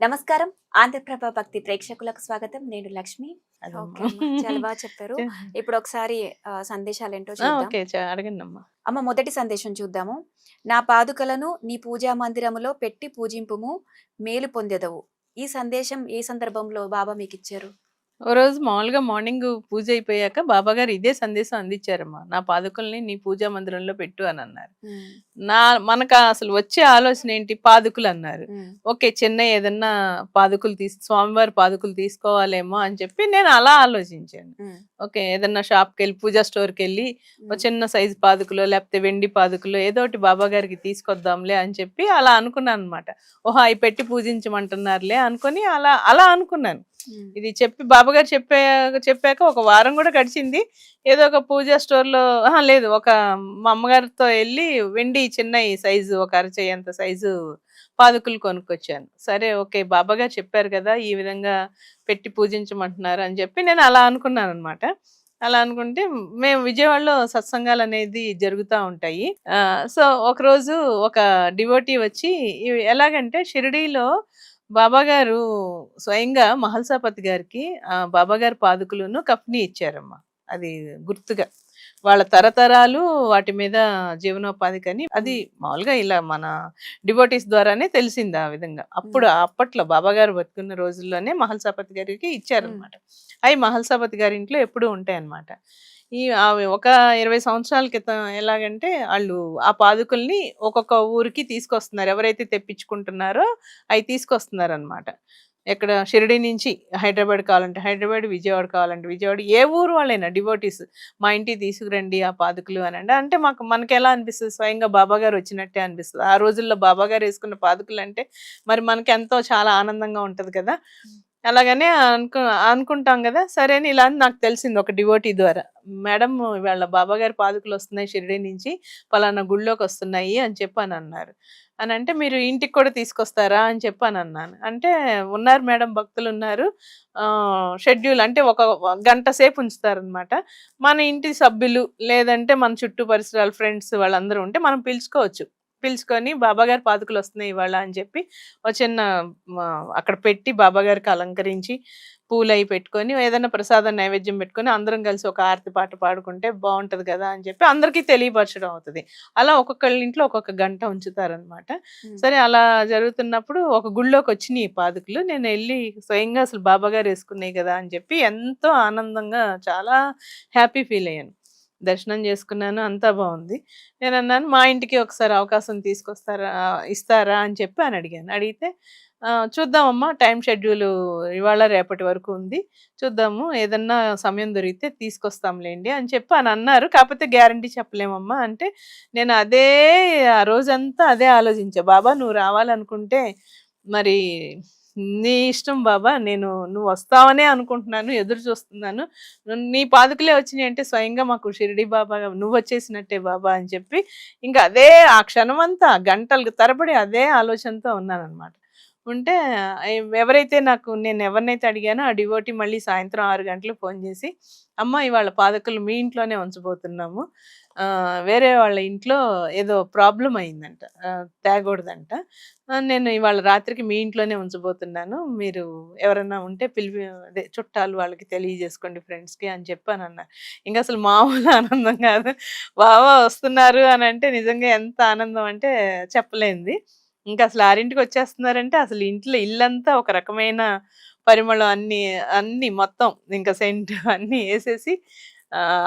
నమస్కారం. ఆంధ్రప్రభ భక్తి ప్రేక్షకులకు స్వాగతం. నేను లక్ష్మి. ఓకే అదమ్మా. అమ్మ. చాలా బాగా చెప్పారు. చ ఇప్పుడొకసారి సందేశాలేంటో చూద్దాం. ఓకే. అడగండమ్మా. అమ్మ మొదటి సందేశం చూద్దాము. నా పాదుకలను నీ పూజా మందిరములో పెట్టి పూజింపుము, మేలు పొందెదవు. ఈ సందేశం ఏ సందర్భంలో బాబా మీకిచ్చారు? ఓ రోజు మామూలుగా మార్నింగ్ పూజ అయిపోయాక బాబాగారు ఇదే సందేశం అందించారమ్మా. నా పాదుకల్ని నీ పూజా మందిరంలో పెట్టు అని అన్నారు. హ్మ్. మనకు అసలు వచ్చే ఆలోచన ఏంటి? పాదుకులు అన్నారు. హ్మ్. ఓకే, చిన్న ఏదన్నా పాదుకులు స్వామివారి పాదుకులు తీసుకోవాలేమో అని చెప్పి నేను అలా ఆలోచించాను. హ్మ్. ఓకే, ఏదన్నా షాప్కి వెళ్ళి పూజా స్టోర్కి వెళ్ళి ఒక హ్మ్. చిన్న సైజు పాదుకులో లేకపోతే వెండి పాదుకులో ఏదో ఒకటి బాబా గారికి తీసుకొద్దాంలే అని చెప్పి అలా అనుకున్నాను అనమాట. ఓహో, అవి పెట్టి పూజించమంటున్నారులే అనుకొని అలా అలా అనుకున్నాను. హ్మ్. ఇది చెప్పి బాబాగారు చెప్పాక ఒక వారం కూడా గడిచింది. ఏదో ఒక పూజా స్టోర్‌లో లేదు, మా అమ్మగారితో ఎళ్లి వెండి చిన్నయి సైజు ఒక అరచెయ్యంత సైజు పాదుకులు కొనుక్కొచ్చాను. సరే, ఓకే, బాబాగారు చెప్పారు కదా! ఈ విధంగా పెట్టి పూజించమంటున్నారు అని చెప్పి నేను అలా అనుకున్నాననమాట. అలా అనుకుంటే మేము విజయవాడలో సత్సంగాలనేది జరుగుతా ఉంటాయి. సో, ఒకరోజు ఒక డివోటీ వచ్చి ఎలాగంటే షిరిడీలో బాబాగారు స్వయంగా మహల్సాపతి గారికి బాబాగారి పాదుకులను కఫ్నీ ఇచ్చారమ్మా. అది గుర్తుగా. వాళ్ళ తరతరాలు వాటి మీద జీవనోపాధికని అది హ్మ్. మామూలుగా ఇలా మన డివోటీస్ ద్వారానే తెలిసింది ఆ విధంగా. హ్మ్. అప్పట్లో బాబాగారు బతుకున్న రోజుల్లోనే మహల్సాపతి గారికి హ్మ్. ఇచ్చారనమాట. అవి మహల్సాపతి గారి ఇంట్లో ఎప్పుడూ ఉంటాయన్నమాట. అవి ఒక 20 సంవత్సరాల క్రితం ఎలాగంటే ఆళ్ళు ఆ పాదుకల్ని ఒక్కొక్క ఊరికి తీసుకొస్తున్నారు. ఎవరైతే తెప్పించుకుంటున్నారో అయి తీసుకొస్తున్నారనమాట. ఎక్కడ షిరిడీ నుంచి హైదరాబాద్ కావాలంటే హైదరాబాద్, విజయవాడ కావాలంటే విజయవాడ, ఏ ఊరు వాళ్ళైనా డివోటీస్ మా ఇంటికి తీసుకురండి ఆ పాదుకులు అనంటే, అంటే మనకెలా అనిపిస్తది? స్వయంగా బాబాగారు వచ్చినట్టే అనిపిస్తది. ఆ రోజుల్లో బాబాగారు యేసుకున్న పాదుకులంటే మరి మనకెంతో చాలా ఆనందంగా ఉంటది కదా! హ్మ్. అలాగనే అనుకుంటాం గదా! సరే అని ఇలా అని నాకు తెలిసింది ఒక డివోటీ ద్వారా. మేడం, ఇవాళ బాబాగారి పాదుకులొస్తున్నాయి షిరిడీ నుంచి. పలానా గుడిలోకొస్తున్నాయి అని చెప్పనన్నారు. అనంటే, మీరు ఇంటికి కూడా తీసుకొస్తారా అని చెప్పనన్నాను. అంటే, ఉన్నారు మేడం, భక్తులున్నారు. షెడ్యూల్ అంటే ఒక గంట సేపు ఉంచుతారనమాట. మన ఇంటి సభ్యులు లేదంటే మన చుట్టూ పరిసరాలు ఫ్రెండ్స్ వాళ్ళందరూ ఉంటే మనం పిలుచుకోవచ్చు. పిలుచుకొని బాబాగారి పాదుకులొస్తున్నాయి ఇవాళ అని చెప్పి ఓ చిన్న అక్కడ పెట్టి బాబాగారికి అలంకరించి పూలయి పెట్టుకొని ఏదైనా ప్రసాదం నైవేద్యం పెట్టుకొని అందరం కలిసి ఒక ఆరతి పాట పాడుకుంటే బాగుంటది కదా అని చెప్పి అందరికీ తెలియపరచడం అవుతుంది. అలా ఒక్కొక్కళ్ళ ఇంట్లో ఒక్కొక్క గంట ఉంచుతారనమాట. హ్మ్. సరే, అలా జరుగుతున్నప్పుడు ఒక గుళ్ళోకి వచ్చినాయి ఈ పాదుకులు. నేను వెళ్ళి స్వయంగా అసలు బాబాగారు వేసుకున్నాయి కదా అని చెప్పి ఎంతో ఆనందంగా చాలా హ్యాపీ ఫీల్ అయ్యాను. దర్శనం చేసుకున్నాను, అంతా బాగుంది. నేనన్నాను, మా ఇంటికి ఒకసారి అవకాశం ఇస్తారా అని చెప్పి అని అడిగాను. అడిగితే చూద్దామమ్మా, టైం షెడ్యూలు ఇవాళ రేపటి వరకు ఉంది. చూద్దాము, ఏదన్నా సమయం దొరికితే తీసుకొస్తాంలేండి అని చెప్పి అని అన్నారు. కాకపోతే గ్యారంటీ చెప్పలేమమ్మా అంటే, నేను ఆ రోజంతా అదే ఆలోచించా. బాబా, నువ్వు రావాలనుకుంటే మరి నీ ఇష్టం బాబా, నువ్వు వస్తావనే అనుకుంటున్నాను, ఎదురు చూస్తున్నాను. నీ పాదుకులే వచ్చినాయి అంటే స్వయంగా మాకు షిరిడి బాబా నువ్వు వచ్చేసినట్టే బాబా అని చెప్పి ఇంకా అదే ఆ క్షణమంతా గంటలు తరబడి అదే ఆలోచనతో ఉన్నానన్నమాట. ఉంటే ఎవరైతే నేను ఎవరినైతే అడిగానో ఆ డివోటీ మళ్ళీ సాయంత్రం 6 గంటలకు ఫోన్ చేసి, అమ్మ, ఇవాళ పాదుకలు మీ ఇంట్లోనే ఉంచబోతున్నాము. వేరే వాళ్ళ ఇంట్లో ఏదో ప్రాబ్లం అయిందంట, తేకూడదంట. నేను ఇవాళ రాత్రికి మీ ఇంట్లోనే ఉంచబోతున్నాను. మీరు ఎవరన్నా ఉంటే అదే చుట్టాలు వాళ్ళకి తెలియజేసుకోండి, ఫ్రెండ్స్‌కి అని చెప్పానన్నారు. ఇంక అసలు మామూలు ఆనందం కాదు. బావ వస్తున్నారు అనంటే నిజంగా ఎంత ఆనందం అంటే చెప్పలేనిది. ఇంకా అసలు 6కి వచ్చేస్తున్నారంటే అసలు ఇల్లంతా ఒక రకమైన పరిమళం, అన్నీ మొత్తం ఇంకా సెంట్ అన్నీ యేసేసి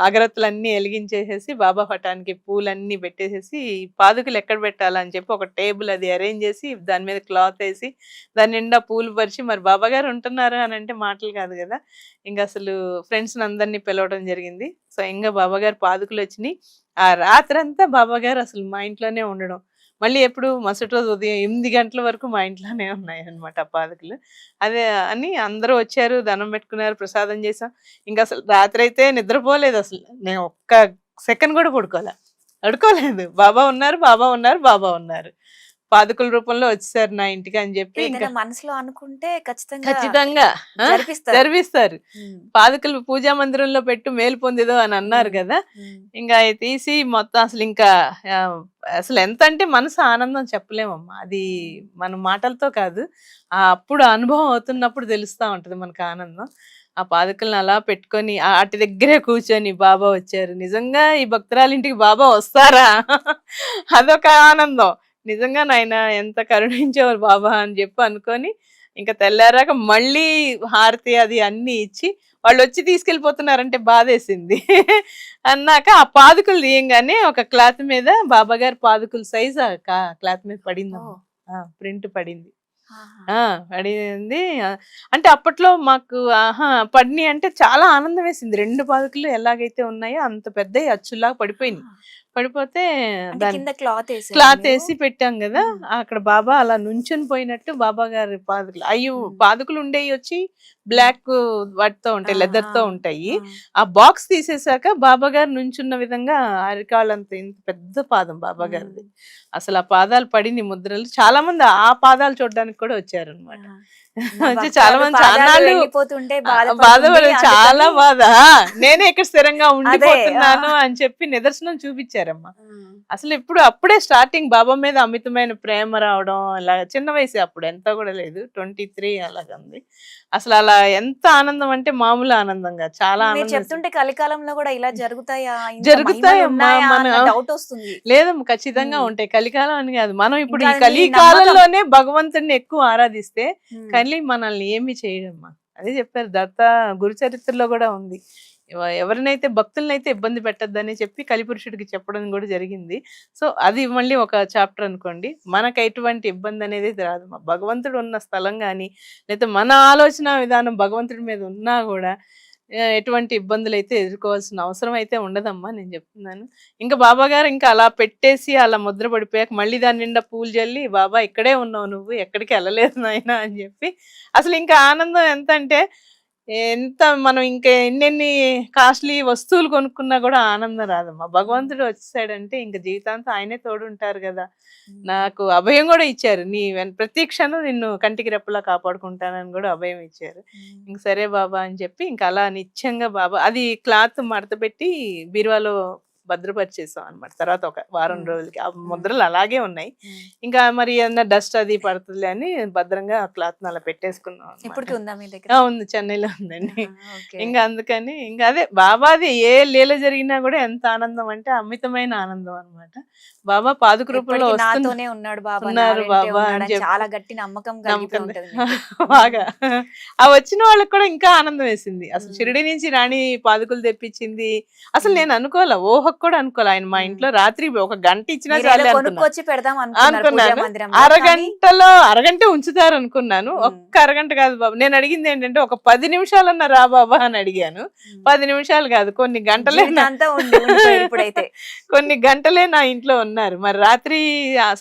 అగరత్తులన్నీ ఎలిగించేసేసి బాబా పటానికి పూలన్నీ పెట్టేసేసి పాదుకలు ఎక్కడ పెట్టాలని చెప్పి ఒక టేబుల్ అది అరేంజ్ చేసి దాని మీద క్లాత్ వేసి దాని నిండా పూలు పరిచి మరి బాబాగారు ఉంటున్నారు అని అంటే మాటలు కాదు కదా! ఇంక అసలు ఫ్రెండ్స్‌ని అందరిని పిలవడం జరిగింది. స్వయంగా బాబాగారు పాదుకలు వచ్చినాయి. ఆ రాత్రంతా బాబాగారు అసలు మా ఇంట్లోనే ఉండడం. మళ్ళీ ఎప్పుడు మరుసటి రోజు ఉదయం 8 గంటల వరకు మా ఇంట్లోనే ఉన్నాయన్నమాట ఆ పాదుకలు. అదే అని అందరూ వచ్చారు, దండం పెట్టుకున్నారు, ప్రసాదం చేసాం. ఇంకసలు రాత్రయితే నిద్రపోలేదసలు. నేను ఒక్క సెకండ్ గూడా పడుకోలా. పడుకోలేదు. బాబా ఉన్నారు, బాబా ఉన్నారు, బాబా ఉన్నారు. పాదుకుల రూపంలో వచ్చేసారు నా ఇంటికి అని చెప్పి ఇంకా ఏదైనా మనసులో అనుకుంటే ఖచ్చితంగా ఖచ్చితంగా ఆ, జరిపిస్తారు. జరిపిస్తారు. ఉమ్, పాదుకలు పూజా మందిరంలో పెట్టు మేలు పొందేదో అని అన్నారు ఉమ్, కదా. ఉమ్. ఇంకా అవి తీసి మొత్తం అసలు ఇంకా ఆ, అసలు ఎంత అంటే మనసు ఆనందం చెప్పలేమమ్మా. అది మన మాటలతో కాదు, ఆ అప్పుడు అనుభవం అవుతున్నప్పుడు తెలుస్తా ఉంటది మనకు ఆనందం. ఆ పాదుకలను అలా పెట్టుకొని అటు దగ్గరే కూర్చొని బాబా వచ్చారు, నిజంగా ఈ భక్తురాలింటికి బాబా వస్తారా అదొక ఆనందం. నిజంగా నాయన ఎంత కరుణించేవారు బాబా అని చెప్పి అనుకొని ఇంకా తెల్లారాక మళ్ళీ హారతి అది అన్ని ఇచ్చి వాళ్ళు వచ్చి తీసుకెళ్ళిపోతున్నారంటే బాధేసింది. అన్నాక ఆ పాదుకులు తీయంగానే ఒక క్లాత్ మీద బాబా గారి పాదుకుల సైజ్ క్లాత్ మీద ఓ, పడిందమ్మా, ప్రింట్ పడింది. ఆహా. ఆ! పడింది. అంటే అప్పట్లో మాకు ఆహా! పడినియి అంటే చాలా ఆనందం వేసింది. 2 పాదుకలు ఎలాగైతే ఉన్నాయో అంత పెద్దయి అచ్చుల్లాగా పడిపోయినియి. ఆహా. పడిపోతే అంటే దాన్ని కింద క్లాత్ వేసారా క్లాత్ మీరు? ఏసి పెట్టాం గదా. ఉమ్, అక్కడ బాబా అలా నుంచొని పోయినట్టు బాబా గారి పాదుకలు. ఉమ్, పాదుకలు ఉండేయొచ్చి ఉమ్. బ్లాక్ వాటితో ఆ, ఉంటాయి. ఆ, లెదర్‌తో ఉంటాయి. ఆ. ఆ బాక్స్ తీసేసాక బాబా గారు నుంచున్న విధంగా అరికాళ్ళంత ఇంత పెద్ద పాదం బాబా గారిది. ఉమ్, అసలు ఆ పాదాలు పడిన ముద్రలు చాలా మంది ఆ పాదాలు చూడడానికి కూడా వచ్చారనమాట. ఆహా. నా వచ్చి చాలా భక్తురాలు మంది పాదాలు చాన్నాళ్ళు వెళ్ళిపోతుంటే బాధపడుతుంది బాధపడి చాలా అందుకని. బాధ. నేనే ఇక్కడ స్థిరంగా అదే. ఆ. ఉండిపోతున్నాను అని చెప్పి నిదర్శనం చూపించారమ్మా. ఉమ్, అసలు ఇప్పుడు అప్పుడే స్టార్టింగ్ బాబా మీద అమితమైన ప్రేమ రావడం, అలా చిన్న వయసే అప్పుడు, ఎంత కూడా లేదు, 23 అలాగుంది. అసలు అలా ఎంత ఆనందం అంటే మామూలు ఆనందం కాదు, చాలా మీరు ఆనందం వేసింది. చెప్తుంటే కలికాలంలో కూడా ఇలా జరుగుతాయా? ఇంత మహిమలు జరుగుతాయమ్మా ఉన్నాయా మన అన్న డౌట్ వస్తుంది. లేదమ్మా, ఖచ్చితంగా ఉమ్, ఉంటాయి. కలికాలం అని కాదు, మనం ఇప్పుడు ఇంకా ఈ అది మీ నమ్మకం. కలికాలంలోనే భగవంతుడిని ఎక్కువ ఆరాధిస్తే ఉమ్, కలి మనల్ని ఏమి చేయడమ్మా. అదే చెప్పారు దత్త గురు చరిత్రలో కూడా ఉంది. ఎవరినైతే భక్తులనైతే ఇబ్బంది పెట్టద్దని చెప్పి కలిపురుషుడికి చెప్పడం కూడా జరిగింది. సో అది మళ్ళీ ఒక చాప్టర్ అనుకోండి. మనకు ఎటువంటి ఇబ్బంది అనేది రాదు. భగవంతుడు ఉన్న స్థలం కానీ, లేకపోతే మన ఆలోచన విధానం భగవంతుడి మీద ఉన్నా కూడా ఎటువంటి ఇబ్బందులు అయితే ఎదుర్కోవాల్సిన అవసరం అయితే ఉండదమ్మా, నేను చెప్తున్నాను. ఇంకా బాబా గారు ఇంకా అలా పెట్టేసి అలా ముద్ర పడిపోయాక మళ్ళీ దాని నిండా పూలు జల్లి, బాబా ఇక్కడే ఉన్నావు నువ్వు, ఎక్కడికి వెళ్ళలేదు నాయనా అని చెప్పి అసలు ఇంకా ఆనందం ఎంత అంటే, ఎంత మనం ఇంకా ఎన్నెన్ని కాస్ట్లీ వస్తువులు కొనుక్కున్నా కూడా ఆనందం రాదమ్మా. భగవంతుడు వచ్చేసాడంటే ఇంక జీవితాంతం ఆయనే తోడుంటారు కదా. ఉమ్, నాకు అభయం కూడా ఇచ్చారు, నీ ప్రతి క్షణం నిన్ను కంటికి రెప్పలా కాపాడుకుంటానని కూడా అభయం ఇచ్చారు. ఉమ్, ఇంక సరే బాబా అని చెప్పి ఇంకా అలా నిత్యంగా బాబా అది క్లాత్ మడత పెట్టి బీరువాలో భద్రపరిచేసాం అనమాట. తర్వాత ఒక వారం ఉమ్, రోజులకి ఆ ఉమ్, ముద్రలు అలాగే ఉన్నాయి. ఉమ్. ఇంకా మరి ఏదన్నా డస్ట్ అది పడుతుందిలే అని భద్రంగా ఆ క్లాత్ అలా పెట్టేసుకున్నాం అనమాట. ఇప్పటికి ఉందా మీ దగ్గర? ఉంది, చెన్నైలో ఉందండి. ఆహా, ఓకే. ఇంకా అందుకని ఇంకా అదే బాబాది ఏ లీల జరిగినా కూడా ఎంత ఆనందం అంటే అమితమైన ఆనందం అన్నమాట. బాబా పాదుక రూపంలో ఎప్పటికీ వస్తున్న నాతోనే ఉన్నాడు బాబా, నా ఉన్నారు వెంటే బాబా అని ఉన్నాడని చెప్పి చాలా గట్టి నమ్మకం కలిగిపోయి నమ్మకం ఉంటది మీకు. బాగా. ఆ వచ్చిన వాళ్ళకి కూడా ఇంకా ఆనందం వేసింది. అసలు ఉమ్, షిరిడి నుంచి రాణి పాదుకులు తెప్పించింది. అసలు ఉమ్, నేను అనుకోలే, ఊహకు కూడా అనుకోలే. ఆయన మా ఉమ్. ఇంట్లో రాత్రి ఒక గంట ఇచ్చినా మీరేదో చాలే అనుకున్నా. కొనుక్కొచ్చి పెడదాం అనుకున్నారు పూజా అనుకున్నాను మందిరంలో, కానీ అరగంటలో అరగంట ఉంచుతారు అనుకున్నాను. ఉమ్, ఒక్క అరగంట కాదు బాబు, నేను అడిగింది ఏంటంటే ఒక 10 నిమిషాలన్నా రా బాబా అని అడిగాను. ఉమ్. 10 నిమిషాలు కాదు, కొన్ని గంటలే జీవితాంతం ఉండిపోయారు ఇప్పుడైతే. కొన్ని గంటలే నా ఇంట్లో ఉన్నారు. మరి రాత్రి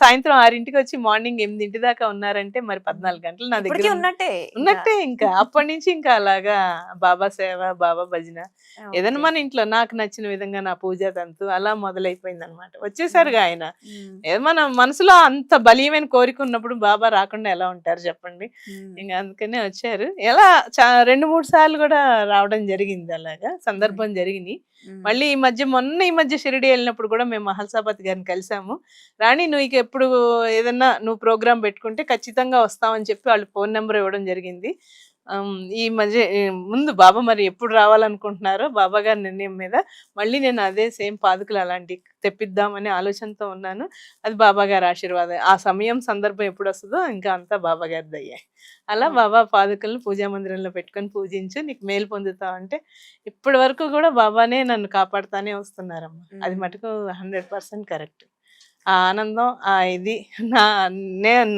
సాయంత్రం 6ంటికి వచ్చి మార్నింగ్ 8 దాకా ఉన్నారంటే మరి 14 గంటలు నా దగ్గర ఇప్పటికీ ఉన్నట్టే ఇంకా. ఉన్నట్టే. ఇంకా అప్పటి నుంచి ఇంకా అలాగా బాబా సేవ, బాబా భజన, ఏదైనా ఓకే. మన ఇంట్లో నాకు నచ్చిన విధంగా నా పూజా తంతు అలా మొదలైపోయింది అనమాట. వచ్చేసారుగా ఆయన. ఉమ్, ఏదో మన మనసులో అంత బలీయమైన కోరిక ఉన్నప్పుడు బాబా రాకుండా ఎలా ఉంటారు చెప్పండి. ఉమ్, ఇంకా అందుకనే వచ్చారు. ఎలా 2-3 సార్లు కూడా రావడం జరిగింది, అలాగా సందర్భం జరిగింది. ఉమ్, మళ్ళీ ఈ మధ్య షిరిడి వెళ్ళినప్పుడు కూడా మేము మహల్సాపతి గారిని కలిసాము. రాణి నువ్వు ఇక ఎప్పుడు ఏదన్నా నువ్వు ప్రోగ్రామ్ పెట్టుకుంటే ఖచ్చితంగా వస్తామని చెప్పి వాళ్ళు ఫోన్ నెంబర్ ఇవ్వడం జరిగింది. ఈ మధ్య ముందు బాబా మరి ఎప్పుడు రావాలనుకుంటున్నారో బాబా గారి నిర్ణయం మీద మళ్ళీ నేను అదే సేమ్ పాదుకలు అలాంటి తెప్పిద్దామనే ఆలోచనతో ఉన్నాను. అది బాబా గారి ఆశీర్వాదం. ఆ సమయం సందర్భం ఎప్పుడు వస్తుందో ఇంకా అంతా బాబా గారి దయ్యే. అలా ఓకే. బాబా పాదుకలను పూజా మందిరంలో పెట్టుకొని పూజించు, నీకు మేలు పొందుతావు అంటే ఇప్పటి వరకు కూడా బాబానే నన్ను కాపాడుతానే వస్తున్నారమ్మా. అది ఉమ్, మటుకు 100% కరెక్ట్. ఆ ఆనందం, ఆ ఇది నా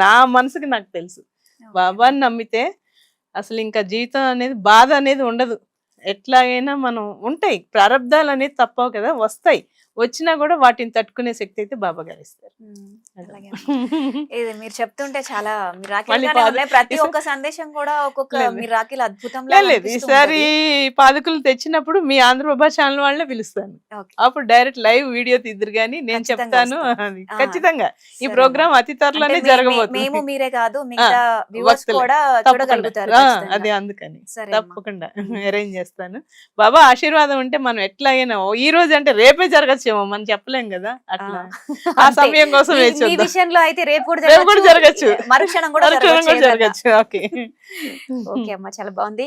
నా మనసుకి నాకు తెలుసు. ఓకే. బాబాని నమ్మితే అసలు ఇంకా జీవితం అనేది బాధ అనేది ఉండదు. ఎట్లాగైనా మనం ఉంటాయి ప్రారంధాలు అనేది తప్పవు కదా, వస్తాయి. వచ్చినా కూడా వాటిని తట్టుకునే శక్తి అయితే బాబా గారు ఇస్తారు. అలాగే ఇది మీరు చెప్తుంటే చాలా మళ్ళీ మిరాకిల్ ఉన్నాయి. ప్రతి ఒక్క సందేశం కూడా ఒక్కొక్క మిరాకిల్ అద్భుతంలా లేదు అనిపిస్తూ ఈసారి ఉంటది. పాదుకులు తెచ్చినప్పుడు మీ ఆంధ్రప్రభ ఛానల్ వాళ్ళనే పిలుస్తాను. ఓకే. అప్పుడు డైరెక్ట్ లైవ్ వీడియో తీద్దరు కానీ నేను ఖచ్చితంగా చెప్తాను. వస్తాం. అది ఆ, ఖచ్చితంగా ఈ సరే ప్రోగ్రామ్ అమ్మా. అతి అంటే త్వరలోనే మేము జరగబోతుంది. మీరే కాదు మిగతా వ్యూవర్స్ భక్తులే కూడా తప్పకుండా చూడగలుగుతారు అదే ఖచ్చితంగా. అందుకని సరే అమ్మా. తప్పకుండా అరేంజ్ చేస్తాను. బాబా ఆశీర్వాదం ఉంటే మనం ఎట్లాగైనా ఈ రోజు అంటే రేపే జరగచ్చేమో మనం చెప్పలేం కదా, అట్లా ఆ అంతే. సమయం కోసం మీ వేచి చూద్దాం. విషయంలో అయితే రేపు కూడా రేపు కూడా జరగచ్చు, జరగచ్చు, మరుక్షణం కూడా మరుక్షణం కూడా జరగచ్చు ఏదన్నా. జరగచ్చు. ఓకే ఓకే అమ్మా, చాలా బాగుంది.